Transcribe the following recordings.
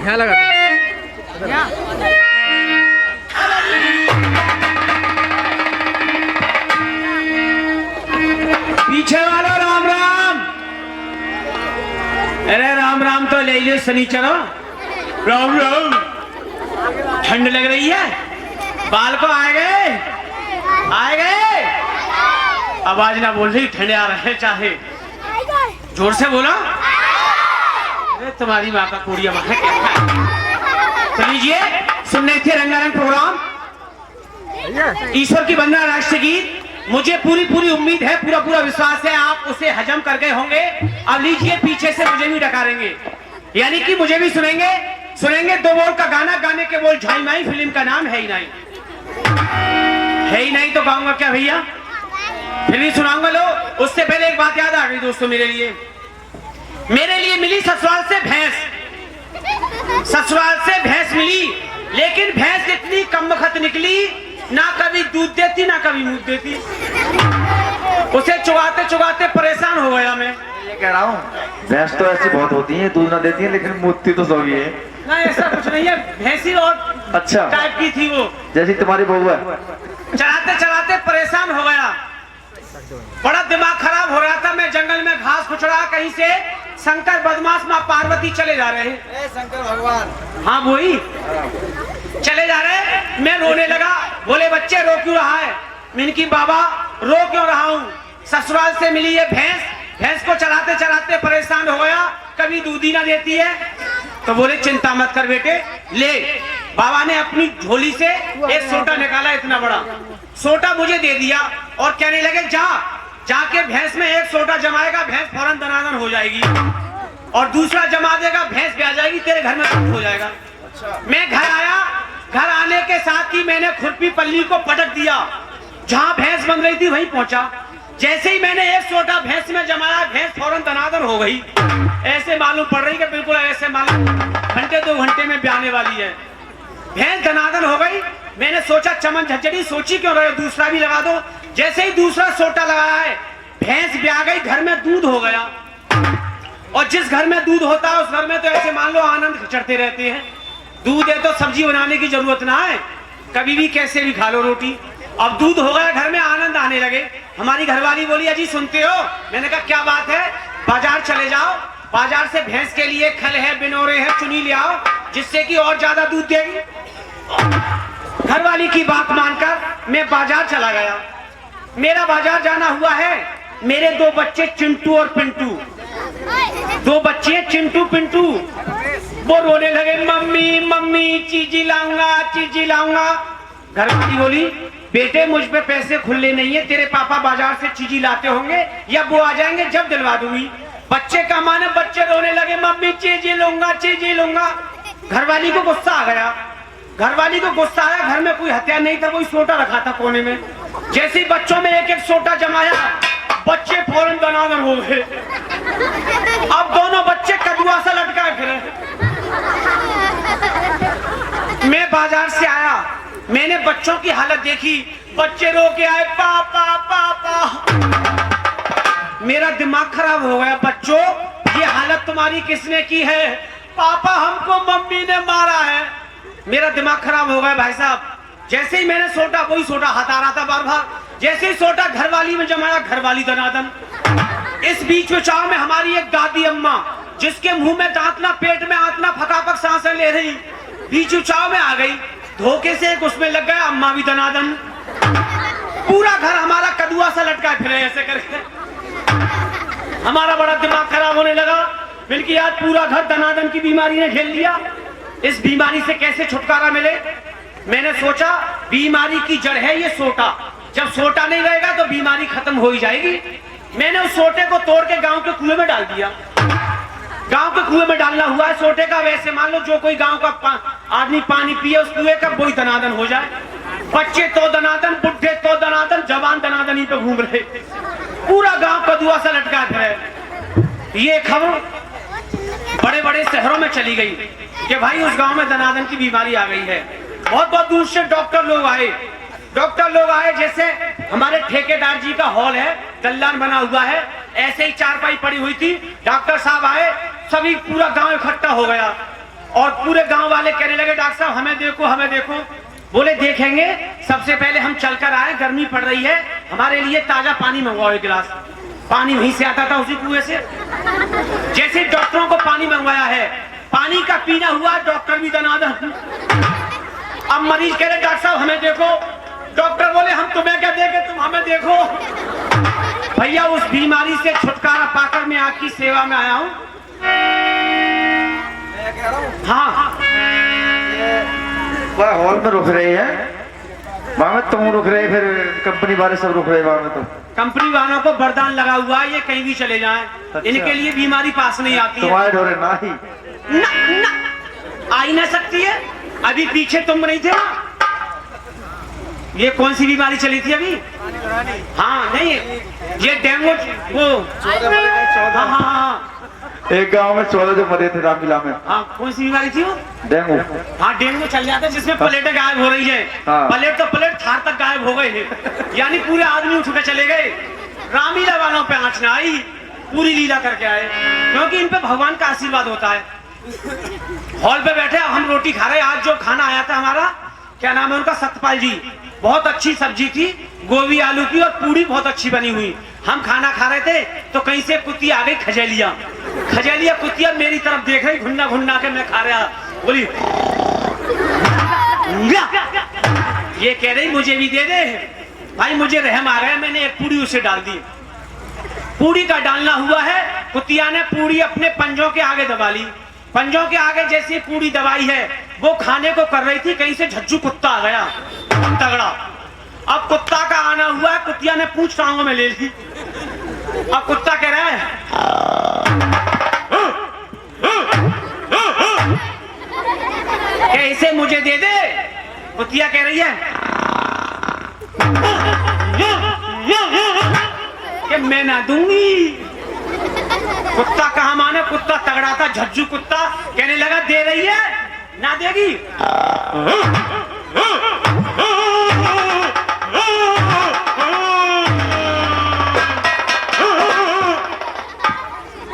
यहाँ लगा पीछे वालों राम राम। अरे राम राम तो ले लो शनिचरो। राम राम। ठंड लग रही है, बाल को आए गए आए गए। आवाज ना बोल रही, ठंडे आ रहे चाहे जोर से बोला। अरे तुम्हारी माँ का कुड़िया माँ तो लीजिए, सुनने थे रंगारंग प्रोग्राम, ईश्वर की वंदना राष्ट्र गीत। मुझे पूरी पूरी उम्मीद है, पूरा पूरा विश्वास है आप उसे हजम कर गए होंगे। अब लीजिए, पीछे से मुझे भी डकारेंगे, यानी कि मुझे भी सुनेंगे दो बोल का गाना। गाने के बोल झाई माई, फिल्म का नाम है ही नहीं। है ही नहीं तो गाऊंगा क्या भैया, फिर भी सुनाऊंगा। लो, उससे पहले एक बात याद आ गई दोस्तों, मेरे लिए मिली ससुराल से भैंस। ससुराल से भैंस मिली, लेकिन भैंस इतनी कमबख्त निकली, ना कभी दूध देती ना कभी दूध देती। उसे चुगाते चुगाते परेशान हो गया मैं। ये कह रहा हूँ, भैंस तो ऐसी बहुत होती है, दूध ना देती है, लेकिन मूतती तो सभी है। ना ऐसा कुछ नहीं है, भैंसी और अच्छा टाइप की थी वो, जैसी तुम्हारी बहू है। चलाते चलाते परेशान हो गया, बड़ा दिमाग खराब हो रहा था। मैं जंगल में घास खुचड़ा, कहीं से शंकर बदमाश माँ पार्वती चले जा रहे हैं। शंकर भगवान, हाँ वही चले जा रहे। मैं रोने लगा, बोले बच्चे रो क्यों रहा है? मैंने की बाबा रो क्यों रहा हूँ, ससुराल से मिली ये भैंस को चलाते चलाते परेशान हो गया, कभी दूध ही ना देती है। तो बोले चिंता मत कर बेटे, ले। बाबा ने अपनी झोली से एक सोटा निकाला, इतना बड़ा सोटा मुझे दे दिया और कहने लगे जाके भैंस में एक सोटा जमाएगा, भैंस फौरन दनादन हो जाएगी, और दूसरा जमा देगा, भैंस ब्याह जाएगी, तेरे घर में दूध हो जाएगा। मैं घर आया, घर आने के साथ ही मैंने खुरपी पल्ली को पटक दिया, जहां भैंस बन रही थी वहीं पहुंचा। जैसे ही मैंने एक सोटा भैंस में जमाया, भैंस फौरन दनादन हो गई। ऐसे मालूम पड़ रही है, बिल्कुल ऐसे मालूम घंटे 2 घंटे में ब्याने वाली है। भैंस दनादन हो गई। मैंने सोचा चमन झचड़ी, सोची क्यों रहे, दूसरा भी लगा दो। जैसे ही दूसरा सोटा लगाया है, भैंस ब्याह गई, घर में दूध हो गया। और जिस घर में दूध होता है उस घर में तो ऐसे मान लो आनंद चढ़ते रहते हैं। दूध है तो सब्जी बनाने की जरूरत ना है, कभी भी कैसे भी खा लो रोटी। अब दूध हो गया, घर में आनंद आने लगे। हमारी घरवाली बोली अजी सुनते हो? मैंने कहा क्या बात है? बाजार चले जाओ, बाजार से भैंस के लिए खल है, बिनोरे है, चुनी ले आओ, जिससे कि और ज्यादा दूध देगी। घरवाली की बात मानकर मैं बाजार चला गया। मेरा बाजार जाना हुआ है, मेरे 2 बच्चे चिंटू और पिंटू, 2 बच्चे चिंटू पिंटू, वो रोने लगे, मम्मी मम्मी चीजी लाऊंगा। घरवाली बोली बेटे मुझ पे पैसे खुले नहीं है, तेरे पापा बाजार से चीजी लाते होंगे, या वो आ जाएंगे जब दिलवा दूंगी। बच्चे का माने बच्चे रोने लगे, मम्मी चीजी लूंगा। घरवाली को गुस्सा आ गया, घर में कोई हथियार नहीं था, कोई सोटा रखा था कोने में। जैसे ही बच्चों में एक एक सोटा जमाया, बच्चे फौरन दनादन हो गए। अब दोनों बच्चे कदुआ सा लटकाए फिरे। मैं बाजार से आया, मैंने बच्चों की हालत देखी, बच्चे रो के आए पापा। मेरा दिमाग खराब हो गया, बच्चों ये हालत तुम्हारी किसने की है? पापा हमको मम्मी ने मारा है। मेरा दिमाग खराब हो गया भाई साहब। जैसे ही मैंने सोटा, वही सोटा हटा रहा था बार, जैसे ही सोटा घरवाली में जमाया, घरवाली दनादन। इस बीच में चाव में हमारी एक दादी अम्मा, जिसके मुंह में दांत ना पेट में आतना, फटाफट सांसें ले रही, बीच चाव में आ गई, धोखे से एक उसमें लग गया, अम्मा भी दनादन। पूरा घर हमारा कदुआ सा लटका फिरे ऐसे करके। हमारा बड़ा दिमाग खराब होने लगा, बल्कि आज पूरा घर दनादन की बीमारी ने घेर लिया। इस बीमारी से कैसे छुटकारा मिले? मैंने सोचा बीमारी की जड़ है ये सोटा, जब सोटा नहीं रहेगा तो बीमारी खत्म हो ही जाएगी। मैंने उस सोटे को तोड़ के गांव के कुएं में डाल दिया। गांव के कुएं में डालना हुआ है सोटे का, वैसे मान लो जो कोई गांव का आदमी पानी पिए उस कुएं का, वही दनादन हो जाए। बच्चे तो दनादन, बुढ़े तो दनादन, जवान दनादन ही पे घूम रहे, पूरा गांव कदुआ सा लटका है। ये खबर बड़े बड़े शहरों में चली गई कि भाई उस गांव में दनादन की बीमारी आ गई है। बहुत दूर से डॉक्टर लोग आए, जैसे हमारे ठेकेदार जी का हॉल है, दल्लान बना हुआ है, ऐसे ही चारपाई पड़ी हुई थी। डॉक्टर साहब आए, सभी पूरा गांव इकट्ठा हो गया। और पूरे गांव वाले कहने लगे डॉक्टर साहब हमें देखो हमें देखो। बोले देखेंगे, सबसे पहले हम चलकर आए, गर्मी पड़ रही है, हमारे लिए ताजा पानी मंगवाओ एक गिलास। पानी वहीं से आता था, उसी कुएं से। जैसे डॉक्टरों को पानी मंगवाया है, पानी का पीना हुआ, डॉक्टर भी दनादन। अब मरीज कह रहे डॉक्टर साहब हमें देखो। डॉक्टर बोले हम तुम्हें क्या देंगे, तुम हमें देखो। भैया उस बीमारी से छुटकारा पाकर मैं आपकी सेवा में आया हूँ। हाँ वह हॉल में रुक रहे हैं, वहां में तुम रुक रहे, फिर कंपनी वाले सब रुक रहे वहां में। तो कंपनी वालों को वरदान लगा हुआ है, ये कहीं भी चले जाएं, अच्छा। इनके लिए बीमारी पास नहीं आती है। तुम्हारे ढोरे ना ही ना आ ही ना सकती है। अभी पीछे तुम नहीं थे वहाँ? ये कौन सी बीमारी चली थी अभी? हाँ नहीं, ये डेंगू वो। हाँ हाँ हाँ, एक गांव में 14 जो मरे थे रामलीला में। हाँ कौन सी बीमारी थी वो? डेंगू। हाँ डेंगू चल जाता है, जिसमें प्लेटें गायब हो रही है। हाँ। प्लेट तो प्लेट थार तक गायब हो गए हैं, यानी पूरे आदमी उठ के चले गए। रामलीला वालों पे आँच ना आई, पूरी लीला करके आए, क्योंकि इन पे भगवान का आशीर्वाद होता है। हॉल पे बैठे, अब हम रोटी खा रहे। आज जो खाना आया था हमारा, क्या नाम है उनका, सतपाल जी, बहुत अच्छी सब्जी थी, गोभी आलू की, और पूरी बहुत अच्छी बनी हुई। हम खाना खा रहे थे तो कहीं से कुत्ती आ गई, खजेलिया कुत्तिया मेरी तरफ देख रही, घुन्ना घुन्ना के मैं खा रहा, बोली ये कह रही मुझे भी दे दे। भाई मुझे रहम आ गया, मैंने एक पूरी उसे डाल दी। पूरी का डालना हुआ है, कुत्तिया ने पूरी अपने पंजों के आगे दबा ली। पंजों के आगे जैसी पूरी दबाई है, वो खाने को कर रही थी, कहीं से झज्जू कुत्ता आ गया तगड़ा। अब कुत्ता का आना हुआ, कुत्तिया ने पूंछ टांगों में ले ली। अब कुत्ता कह रहा है क्या इसे मुझे दे दे? कुत्तिया कह रही है कि मैं ना दूंगी। कुत्ता कहाँ माने, कुत्ता तगड़ा था, झज्जू कुत्ता, कहने लगा दे रही है ना देगी।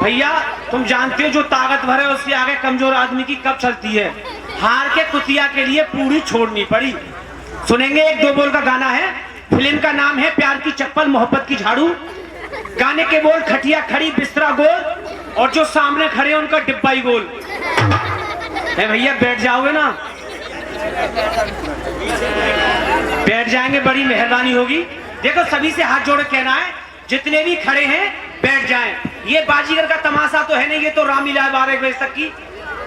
भैया तुम जानते हो जो ताकतवर है उसके आगे कमजोर आदमी की कब चलती है। हार के कुतिया के लिए पूरी छोड़नी पड़ी। सुनेंगे, एक दो बोल का गाना है, फिल्म का नाम है प्यार की चप्पल मोहब्बत की झाड़ू। गाने के बोल, खटिया खड़ी बिस्तरा गोल, और जो सामने खड़े हैं उनका डिब्बा ही गोल है। भैया बैठ जाओगे ना? बैठ जाएंगे, बड़ी मेहरबानी होगी। देखो सभी से हाथ जोड़ के कहना है, जितने भी खड़े हैं बैठ जाएं। ये बाजीगर का तमाशा तो है नहीं, ये तो रामलीला 12 बजे तक की।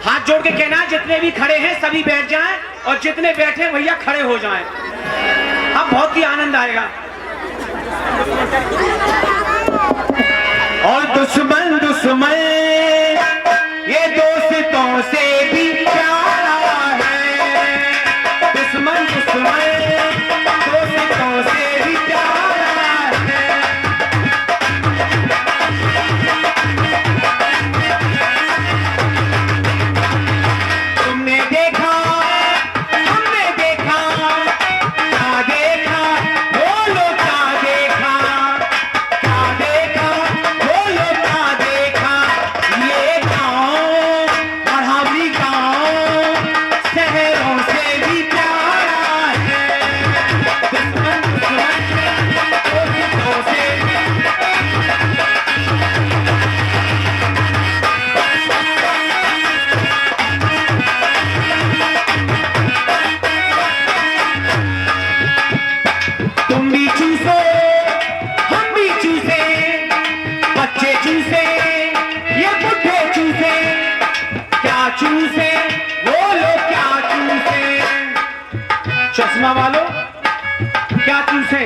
हाथ जोड़ के कहना है, जितने भी खड़े हैं सभी बैठ जाएं, और जितने बैठे भैया खड़े हो जाएं। अब बहुत ही आनंद आएगा। और दुश्मन दुश्मन ये दोस्तों से भी प्यारा है। दुश्मन दुश्मन दोस्तों से भी प्यारा है। तुमने देखा हमने देखा, क्या देखा बोलो क्या देखा, क्या देखा बोलो क्या देखा। ये गाँव बढ़ावी गाँव शहरों से भी प्यारा है। दुश्मन दुश्मन दोस्तों से तुम भी चूसो हम भी चूसे, बच्चे चूसे ये बुढ़े चूसे, क्या चूसे बोलो क्या चूसे। चश्मा वालों क्या चूसे?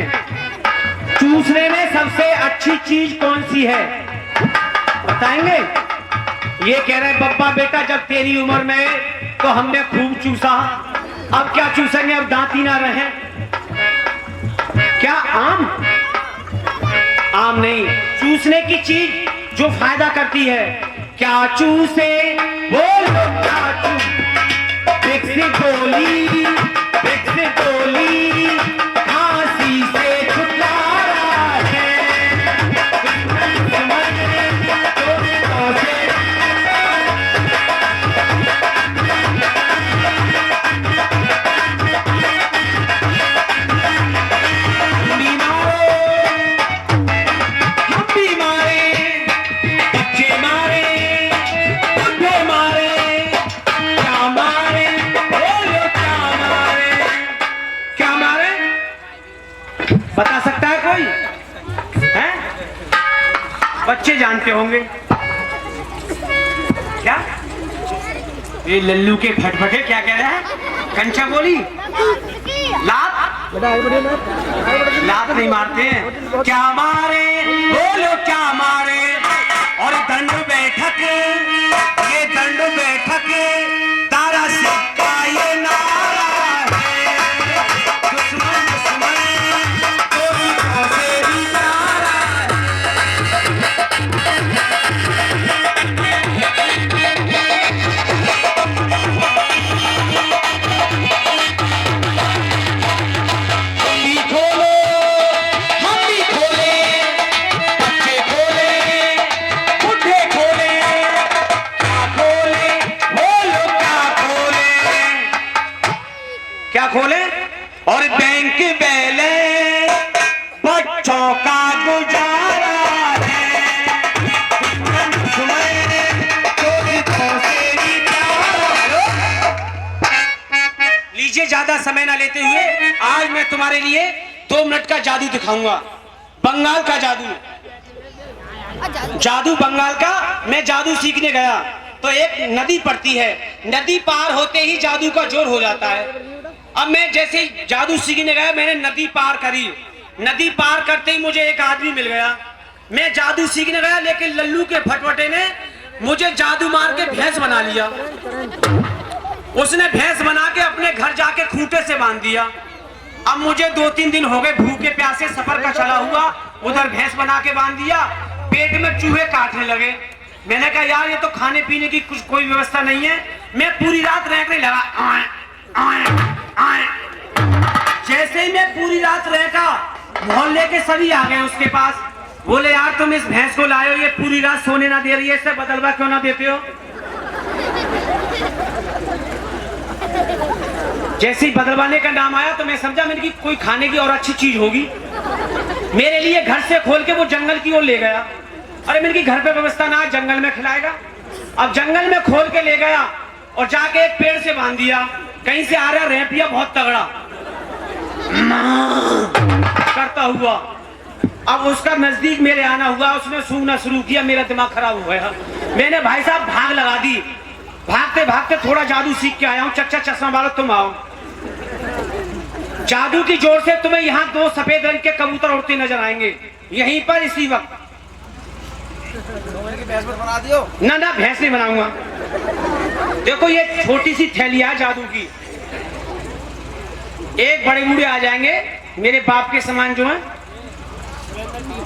चूसने में सबसे अच्छी चीज कौन सी है बताएंगे? ये कह रहे बब्बा बेटा जब तेरी उम्र में तो हमने खूब चूसा, अब क्या चूसेंगे, अब दांत ही ना रहे। क्या आम? आम नहीं, चूसने की चीज जो फायदा करती है। क्या चूसे बोलो क्या चूसे। विक्स गोली खांसी से छुटकारा है। दोस्तों से जानते होंगे। क्या ये लल्लू के फटफटे क्या कह रहे हैं? कंचा बोली लात लात नहीं मारते हैं। क्या मारे बोलो क्या मारे। और दंड बैठक, ये दंड बैठक तारा सिक्का ये नारा है। दुश्मन दुश्मन दोस्तों से भी प्यारा खोले। और बैंक बैलेंस बच्चों का गुजारा है। लीजिए ज्यादा समय ना लेते हुए आज मैं तुम्हारे लिए 2 मिनट का जादू दिखाऊंगा। बंगाल का जादू, जादू बंगाल का। मैं जादू सीखने गया तो एक नदी पड़ती है, नदी पार होते ही जादू का जोर हो जाता है। अब मैं जैसे ही जादू सीखने गया, मैंने नदी पार करी। नदी पार करते ही मुझे एक आदमी मिल गया। मैं जादू सीखने गया लेकिन लल्लू के फटफटे ने मुझे जादू मार के भैंस बना लिया। उसने भैंस बना के अपने घर जाके खूंटे से बांध दिया। अब मुझे 2-3 दिन हो गए भूखे प्यासे सफर का चला हुआ, उधर भैंस बना के बांध दिया, पेट में चूहे काटने लगे। मैंने कहा यार ये तो खाने पीने की कुछ कोई व्यवस्था नहीं है। मैं पूरी रात रहने लगा। जैसे ही मैं पूरी रात रहता, मोहल्ले के सभी आ गए उसके पास। बोले यार तुम इस भैंस को लाए हो, ये पूरी रात सोने ना दे रही है, इससे बदलवा क्यों ना देते हो। जैसे ही बदलवाने का नाम आया तो मैं समझा मैंने कि कोई खाने की और अच्छी चीज होगी। मेरे लिए घर से खोल के वो जंगल की ओर ले गया। अरे मैंने कि घर पे व्यवस्था ना, जंगल में खिलाएगा। अब जंगल में खोल के ले गया और जाके एक पेड़ से बांध दिया। कहीं से आ रहा रैपिया बहुत तगड़ा करता हुआ। अब उसका नजदीक मेरे आना हुआ, उसने सूंघना शुरू किया, मेरा दिमाग खराब हो गया। मैंने भाई साहब भाग लगा दी। भागते भागते थोड़ा जादू सीख के आया हूँ। चच्चा चश्मा वाला तुम आओ। जादू की जोर से तुम्हें यहाँ 2 सफेद रंग के कबूतर उड़ते नजर आएंगे यहीं पर इसी वक्त। भैंस बना दियो। ना ना भैंस नहीं बनाऊंगा। देखो ये छोटी सी थैली है जादू की। एक बड़े बूढ़े आ जाएंगे मेरे बाप के समान जो है।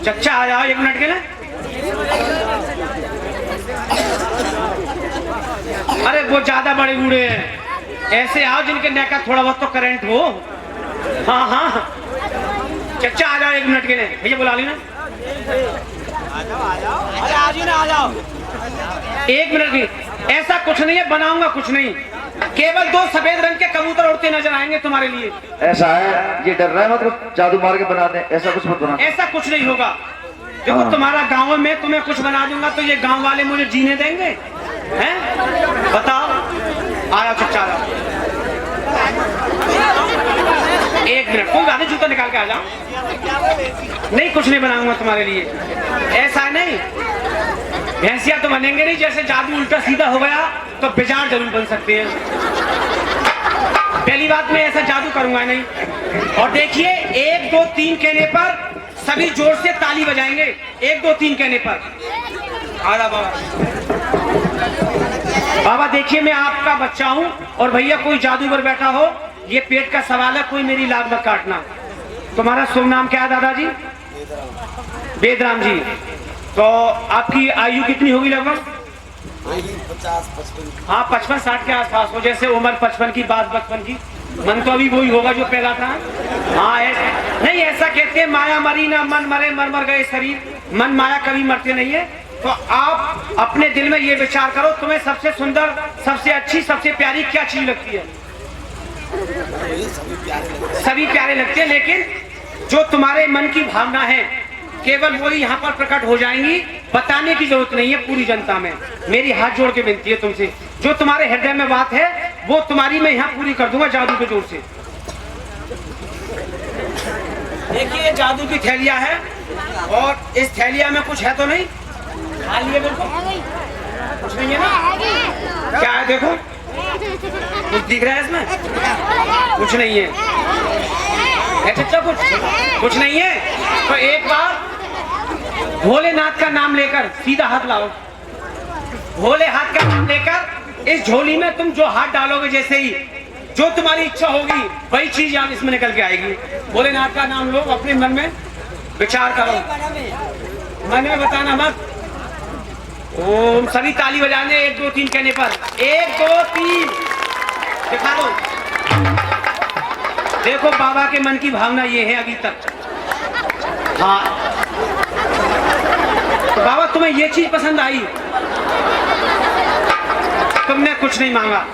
चच्चा आ जाओ 1 मिनट के लिए। अरे वो ज्यादा बड़े बूढ़े हैं, ऐसे आओ जिनके नेक का थोड़ा बहुत तो करंट हो। हाँ हाँ चच्चा आ जाओ 1 मिनट के लिए। भैया बुला लेना। अरे आज ही ना आ जाओ 1 मिनट की। ऐसा कुछ नहीं है, बनाऊंगा कुछ नहीं। केवल 2 सफेद रंग के कबूतर उड़ते नजर आएंगे तुम्हारे लिए। ऐसा है, ये डर रहा है मतलब जादू मार के बना दे, ऐसा कुछ मत बना। ऐसा कुछ नहीं होगा। देखो तुम्हारा गांव में तुम्हें कुछ बना दूंगा तो ये गांव वाले मुझे जीने देंगे हैं? बताओ। आया चच्चा 1 मिनट, कोई बात नहीं, जूता निकाल के आ जाओ। नहीं कुछ नहीं बनाऊंगा तुम्हारे लिए। ऐसा नहीं, भैंसिया तो बनेंगे नहीं। जैसे जादू उल्टा सीधा हो गया तो बेजार जरूर बन सकते हैं। पहली बात मैं ऐसा जादू करूंगा नहीं। और देखिए 1 2 3 कहने पर सभी जोर से ताली बजाएंगे। 1 2 3 कहने पर। आजा बाबा। बाबा देखिए मैं आपका बच्चा हूँ और भैया कोई जादूगर बैठा हो, ये पेट का सवाल है, कोई मेरी लाग मत काटना। तुम्हारा शुभ नाम क्या है दादाजी? वेदराम जी। तो आपकी आयु कितनी होगी लगभग? 50-55। हाँ 55-60 के आसपास हो। जैसे उम्र 55 की, बात 55 की। मन तो अभी वही होगा जो पहला था। हाँ नहीं ऐसा कहते हैं माया मरी ना मन मरे, मर मर गए शरीर। मन माया कभी मरते नहीं है। तो आप अपने दिल में ये विचार करो तुम्हें सबसे सुंदर, सबसे अच्छी, सबसे प्यारी क्या चीज लगती है? सभी प्यारे लगते हैं, लेकिन जो तुम्हारे मन की भावना है केवल वही यहाँ पर प्रकट हो जाएंगी। बताने की जरूरत नहीं है पूरी जनता में। मेरी हाथ जोड़ के विनती है तुमसे, जो तुम्हारे हृदय में बात है वो तुम्हारी मैं यहाँ पूरी कर दूंगा जादू के जोर से। देखिए जादू की थैलियां है और इस थैलिया में कुछ है तो नहीं? खाली है बिल्कुल, कुछ नहीं है ना? क्या है देखो, कुछ दिख रहा है इसमें? कुछ नहीं है चचा, कुछ नहीं है। तो एक बार भोलेनाथ का नाम लेकर सीधा हाथ लाओ, भोले हाथ का नाम लेकर इस झोली में तुम जो हाथ डालोगे, जैसे ही जो तुम्हारी इच्छा होगी वही चीज यहाँ इसमें निकल के आएगी। भोलेनाथ का नाम लो, अपने मन में विचार करो, मन में बताना मत। ओम, सभी ताली बजाने 1 2 3 कहने पर 1 2 3 दिखा दो। देखो बाबा के मन की भावना ये है अभी तक। हाँ, तो बाबा तुम्हें ये चीज पसंद आई, तुमने कुछ नहीं मांगा,